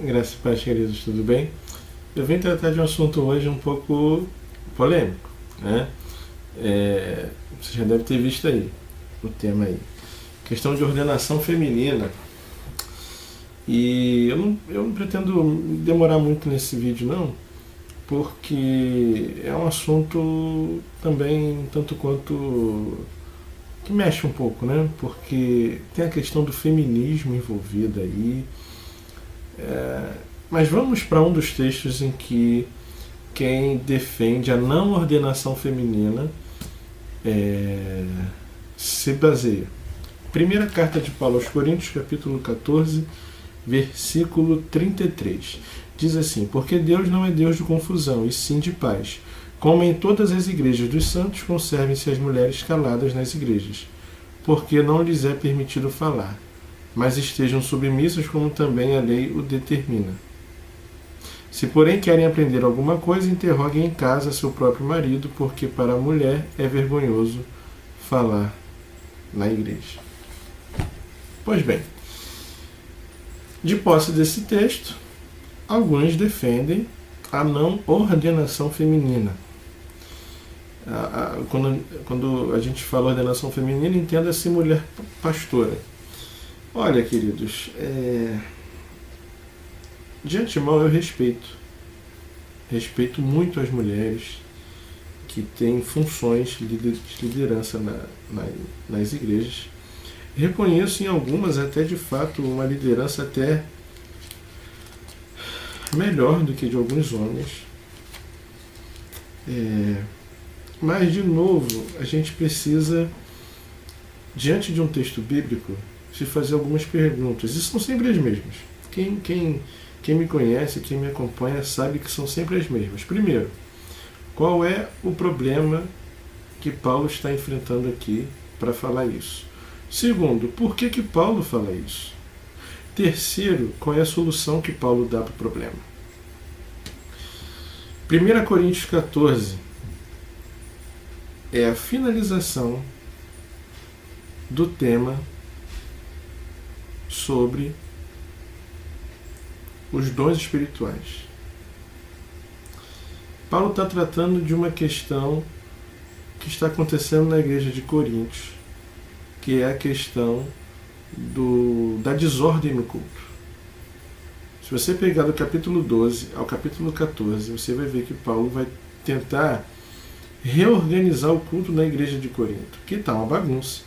Graças e paz, queridos, tudo bem? Eu venho tratar de um assunto hoje um pouco polêmico, né? Você já deve ter visto aí o tema aí. Questão de ordenação feminina. E eu não pretendo demorar muito nesse vídeo não, porque é um assunto também tanto quanto que mexe um pouco, né? Porque tem a questão do feminismo envolvida aí. Mas vamos para um dos textos em que quem defende a não ordenação feminina se baseia. Primeira carta de Paulo aos Coríntios, capítulo 14, versículo 33. Diz assim: porque Deus não é Deus de confusão, e sim de paz. Como em todas as igrejas dos santos, conservem-se as mulheres caladas nas igrejas, porque não lhes é permitido falar, mas estejam submissas como também a lei o determina. Se porém querem aprender alguma coisa, interroguem em casa seu próprio marido, porque para a mulher é vergonhoso falar na igreja. Pois bem, de posse desse texto, alguns defendem a não ordenação feminina. Quando a gente fala ordenação feminina, entenda-se mulher pastora. Olha, queridos, de antemão eu respeito muito as mulheres que têm funções de liderança nas igrejas. Reconheço em algumas até de fato uma liderança até melhor do que de alguns homens. Mas, de novo, a gente precisa, diante de um texto bíblico, se fazer algumas perguntas. E são sempre as mesmas. Quem me conhece, quem me acompanha, sabe que são sempre as mesmas. Primeiro, qual é o problema que Paulo está enfrentando aqui para falar isso? Segundo, por que Paulo fala isso? Terceiro, qual é a solução que Paulo dá para o problema? 1 Coríntios 14 é a finalização do tema sobre os dons espirituais. Paulo está tratando de uma questão que está acontecendo na igreja de Coríntios, que é a questão da desordem no culto. Se você pegar do capítulo 12 ao capítulo 14, você vai ver que Paulo vai tentar reorganizar o culto na igreja de Corinto, que está uma bagunça.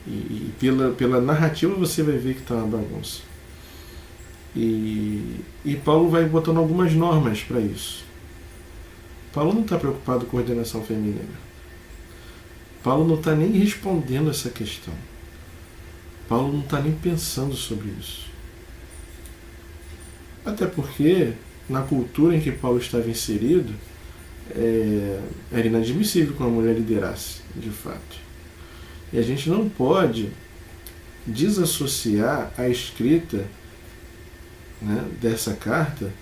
E pela narrativa você vai ver que está uma bagunça. E Paulo vai botando algumas normas para isso. Paulo não está preocupado com ordenação feminina. Paulo não está nem respondendo essa questão. Paulo não está nem pensando sobre isso. Até porque, na cultura em que Paulo estava inserido, era inadmissível que uma mulher liderasse, de fato. E a gente não pode desassociar a escrita, né, dessa carta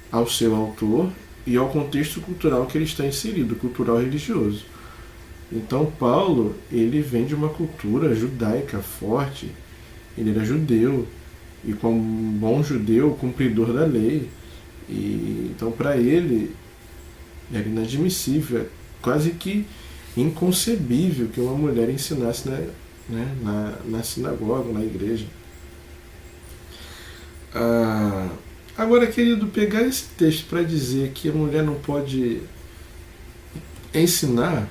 ao seu autor e ao contexto cultural que ele está inserido, cultural religioso. Então Paulo, ele vem de uma cultura judaica forte, ele era judeu, e como um bom judeu, cumpridor da lei, e então para ele era inadmissível, quase que inconcebível que uma mulher ensinasse na sinagoga, na igreja. Agora, querido, pegar esse texto para dizer que a mulher não pode ensinar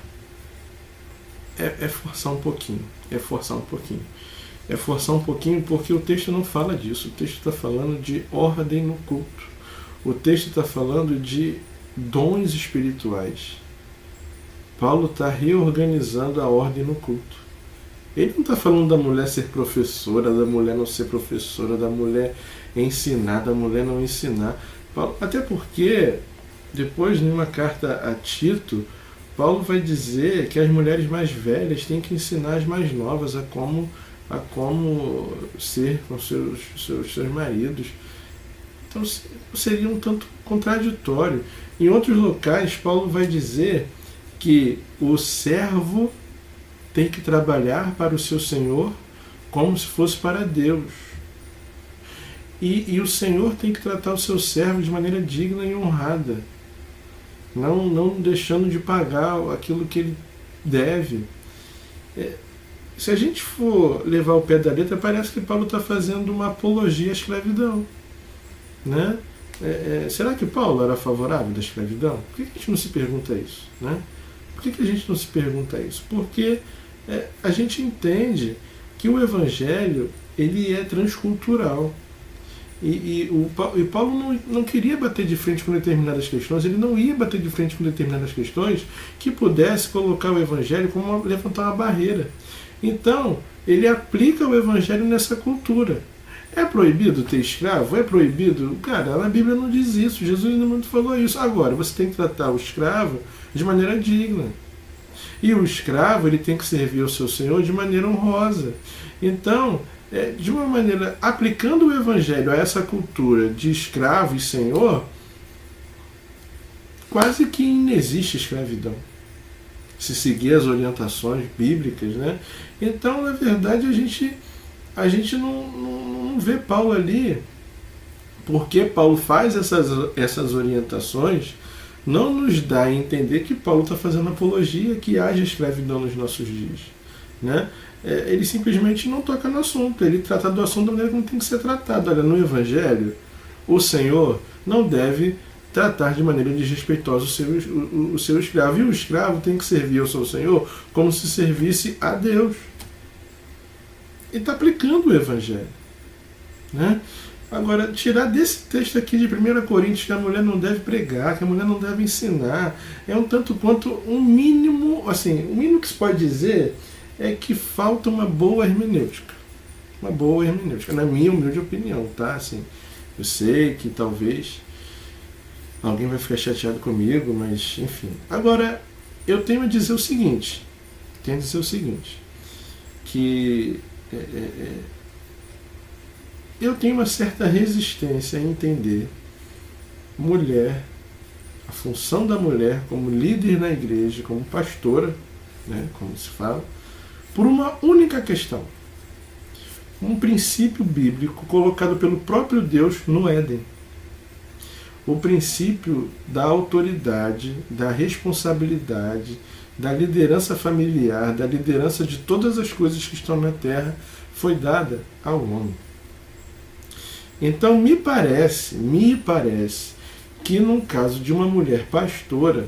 é forçar um pouquinho. É forçar um pouquinho porque o texto não fala disso. O texto está falando de ordem no culto. O texto está falando de dons espirituais. Paulo está reorganizando a ordem no culto. Ele não está falando da mulher ser professora, da mulher não ser professora, da mulher ensinar, da mulher não ensinar. Até porque, depois, numa carta a Tito, Paulo vai dizer que as mulheres mais velhas têm que ensinar as mais novas a como ser com seus maridos. Então seria um tanto contraditório. Em outros locais, Paulo vai dizer que o servo tem que trabalhar para o seu senhor como se fosse para Deus. E o Senhor tem que tratar o seu servo de maneira digna e honrada, não deixando de pagar aquilo que ele deve. Se a gente for levar o pé da letra, parece que Paulo está fazendo uma apologia à escravidão, né? Será que Paulo era favorável da escravidão? Por que a gente não se pergunta isso, né? Por que a gente não se pergunta isso? Porque a gente entende que o Evangelho ele é transcultural. E Paulo não queria bater de frente com determinadas questões, ele não ia bater de frente com determinadas questões que pudesse colocar o Evangelho como levantar uma barreira. Então, ele aplica o Evangelho nessa cultura. É proibido ter escravo? É proibido? Cara, na Bíblia não diz isso, Jesus não falou isso. Agora, você tem que tratar o escravo de maneira digna. E o escravo ele tem que servir ao seu senhor de maneira honrosa. Então, de uma maneira, aplicando o Evangelho a essa cultura de escravo e senhor, quase que inexiste escravidão, se seguir as orientações bíblicas, né? Então, na verdade, a gente não vê Paulo ali, porque Paulo faz essas orientações, não nos dá a entender que Paulo está fazendo apologia que haja escravidão nos nossos dias, né? Ele simplesmente não toca no assunto, ele trata do assunto da maneira como tem que ser tratado. Olha, no Evangelho, o Senhor não deve tratar de maneira desrespeitosa o seu escravo, e o escravo tem que servir ao seu Senhor como se servisse a Deus. Ele está aplicando o Evangelho, né? Agora, tirar desse texto aqui de 1 Coríntios que a mulher não deve pregar, que a mulher não deve ensinar, é um tanto quanto um mínimo, assim, o mínimo que se pode dizer é que falta uma boa hermenêutica. Uma boa hermenêutica, na minha humilde opinião, tá? Assim, eu sei que talvez alguém vai ficar chateado comigo, mas enfim. Agora, eu tenho a dizer o seguinte, que eu tenho uma certa resistência a entender mulher, a função da mulher como líder na igreja, como pastora, né, como se fala, por uma única questão. Um princípio bíblico colocado pelo próprio Deus no Éden. O princípio da autoridade, da responsabilidade, da liderança familiar, da liderança de todas as coisas que estão na terra, foi dada ao homem. Então me parece que no caso de uma mulher pastora,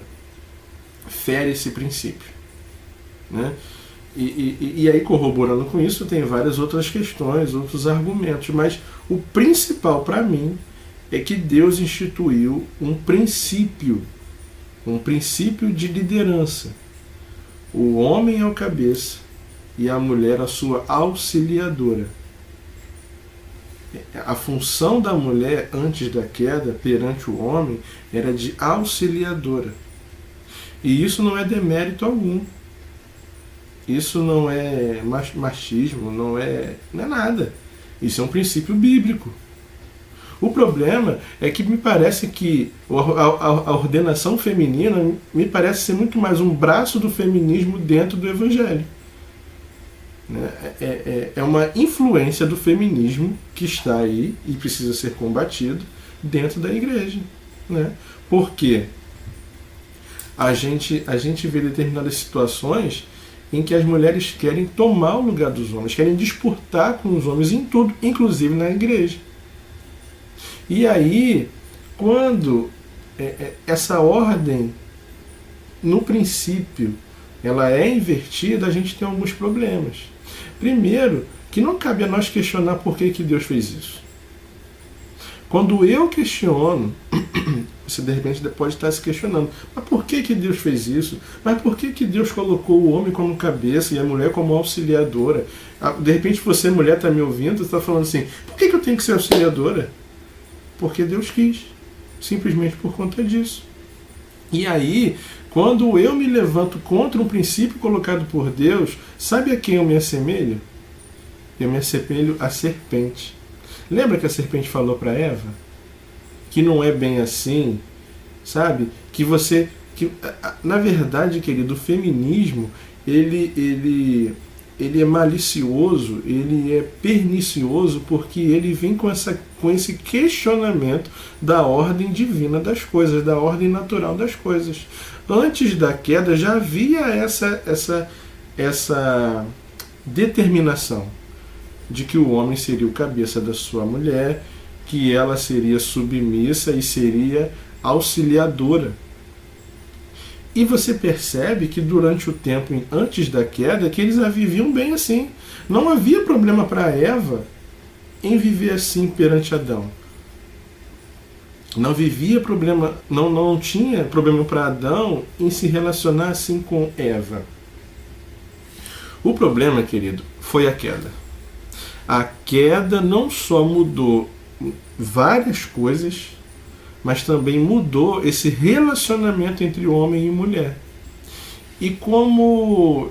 fere esse princípio, né? E aí, corroborando com isso, tem várias outras questões, outros argumentos, mas o principal para mim é que Deus instituiu um princípio de liderança. O homem é o cabeça e a mulher a sua auxiliadora. A função da mulher antes da queda perante o homem era de auxiliadora. E isso não é demérito algum. Isso não é machismo, não é nada. Isso é um princípio bíblico. O problema é que me parece que a ordenação feminina me parece ser muito mais um braço do feminismo dentro do Evangelho. É uma influência do feminismo que está aí e precisa ser combatido dentro da igreja, né? Porque a gente vê determinadas situações em que as mulheres querem tomar o lugar dos homens, querem disputar com os homens em tudo, inclusive na igreja. E aí, quando essa ordem, no princípio, ela é invertida, a gente tem alguns problemas. Primeiro, que não cabe a nós questionar por que Deus fez isso. Quando eu questiono, você de repente pode estar se questionando, mas por que Deus fez isso? Mas por que Deus colocou o homem como cabeça e a mulher como auxiliadora? De repente você, mulher, está me ouvindo, você está falando assim, por que eu tenho que ser auxiliadora? Porque Deus quis, simplesmente por conta disso. E aí, quando eu me levanto contra um princípio colocado por Deus, sabe a quem eu me assemelho? Eu me assemelho à serpente. Lembra que a serpente falou para Eva? Que não é bem assim, sabe? Na verdade, querido, o feminismo, ele ele é malicioso, ele é pernicioso, porque ele vem com esse questionamento da ordem divina das coisas, da ordem natural das coisas. Antes da queda já havia essa determinação de que o homem seria o cabeça da sua mulher, que ela seria submissa e seria auxiliadora. E você percebe que durante o tempo antes da queda, que eles a viviam bem assim. Não havia problema para Eva em viver assim perante Adão. Não tinha problema para Adão em se relacionar assim com Eva. O problema, querido, foi a queda. A queda não só mudou várias coisas, mas também mudou esse relacionamento entre homem e mulher. E como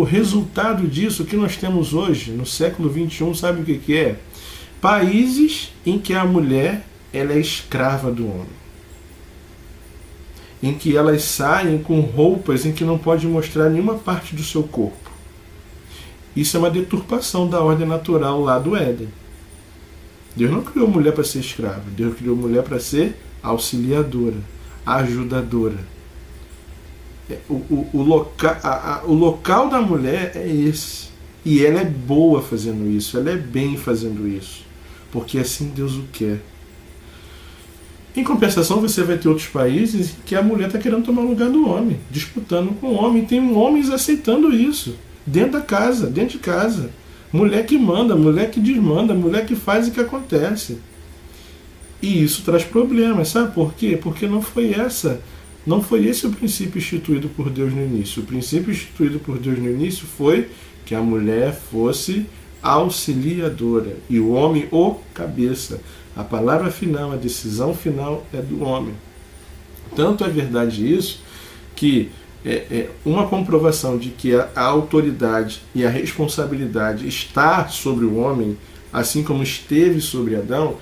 resultado disso, o que nós temos hoje, no século XXI, sabe o que é? Países em que a mulher ela é escrava do homem. Em que elas saem com roupas em que não pode mostrar nenhuma parte do seu corpo. Isso é uma deturpação da ordem natural lá do Éden. Deus não criou mulher para ser escrava. Deus criou mulher para ser auxiliadora, ajudadora. O local da mulher é esse. E ela é boa fazendo isso. Ela é bem fazendo isso. Porque assim Deus o quer. Em compensação, você vai ter outros países em que a mulher está querendo tomar o lugar do homem, disputando com o homem. Tem homens aceitando isso. Dentro da casa, dentro de casa. Mulher que manda, mulher que desmanda, mulher que faz o que acontece. E isso traz problemas, sabe por quê? Porque não foi esse o princípio instituído por Deus no início. O princípio instituído por Deus no início foi que a mulher fosse auxiliadora e o homem o cabeça. A palavra final, a decisão final é do homem. Tanto é verdade isso que uma comprovação de que a autoridade e a responsabilidade está sobre o homem, assim como esteve sobre Adão,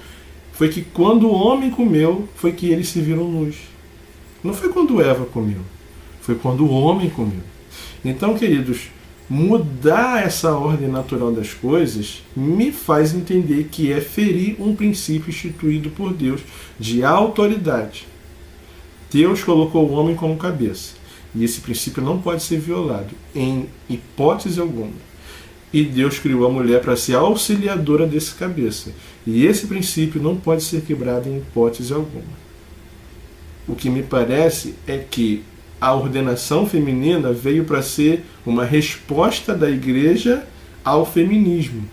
foi que quando o homem comeu, foi que eles se viram nus. Não foi quando Eva comeu, foi quando o homem comeu. Então, queridos, mudar essa ordem natural das coisas me faz entender que é ferir um princípio instituído por Deus de autoridade. Deus colocou o homem como cabeça. E esse princípio não pode ser violado, em hipótese alguma. E Deus criou a mulher para ser auxiliadora desse cabeça. E esse princípio não pode ser quebrado em hipótese alguma. O que me parece é que a ordenação feminina veio para ser uma resposta da igreja ao feminismo.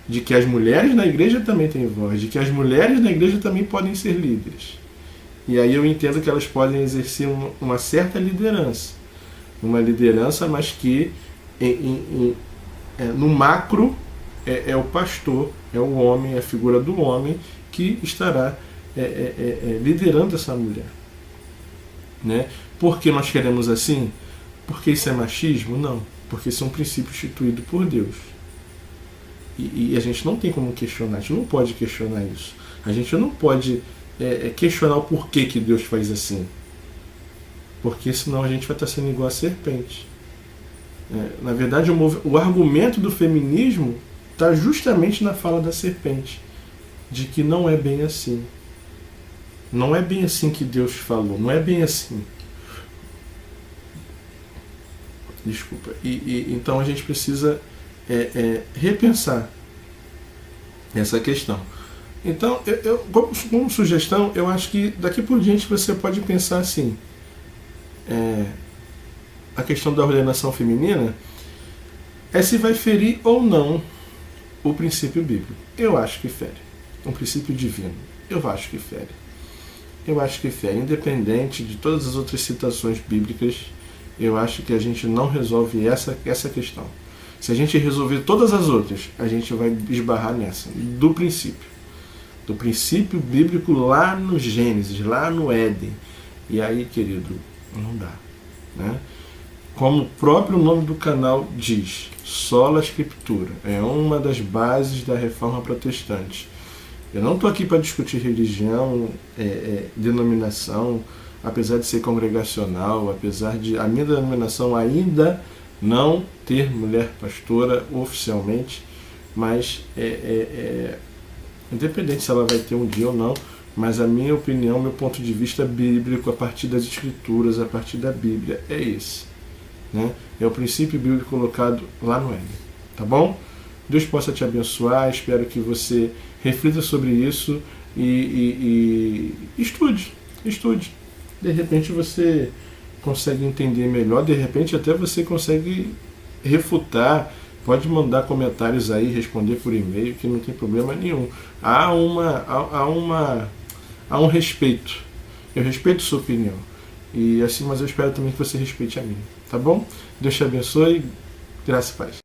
De que as mulheres na igreja também têm voz, de que as mulheres na igreja também podem ser líderes. E aí eu entendo que elas podem exercer uma certa liderança. Uma liderança, mas que no macro é o pastor, é o homem, é a figura do homem que estará liderando essa mulher. Né? Por que nós queremos assim? Porque isso é machismo? Não. Porque isso é um princípio instituído por Deus. E a gente não tem como questionar, a gente não pode questionar isso. A gente não pode questionar o porquê que Deus faz assim. Porque senão a gente vai estar sendo igual a serpente. Na verdade, o argumento do feminismo está justamente na fala da serpente. De que não é bem assim. Não é bem assim que Deus falou. Não é bem assim. Desculpa. Então a gente precisa repensar essa questão. Então, como sugestão, eu acho que daqui por diante você pode pensar assim, a questão da ordenação feminina é se vai ferir ou não o princípio bíblico. Eu acho que fere. Um princípio divino. Eu acho que fere. Eu acho que fere. Independente de todas as outras citações bíblicas, eu acho que a gente não resolve essa questão. Se a gente resolver todas as outras, a gente vai esbarrar nessa, do princípio bíblico lá no Gênesis, lá no Éden. E aí, querido, não dá. Né? Como o próprio nome do canal diz, sola escritura, é uma das bases da reforma protestante. Eu não estou aqui para discutir religião, denominação, apesar de ser congregacional, apesar de a minha denominação ainda não ter mulher pastora oficialmente, mas independente se ela vai ter um dia ou não, mas a minha opinião, meu ponto de vista bíblico, a partir das escrituras, a partir da Bíblia, é esse. Né? É o princípio bíblico colocado lá no Éden. Tá bom? Deus possa te abençoar, espero que você reflita sobre isso e estude. De repente você consegue entender melhor, de repente até você consegue refutar, pode mandar comentários aí, responder por e-mail, que não tem problema nenhum. Há um respeito. Eu respeito sua opinião. E assim, mas eu espero também que você respeite a minha. Tá bom? Deus te abençoe. Graça e paz.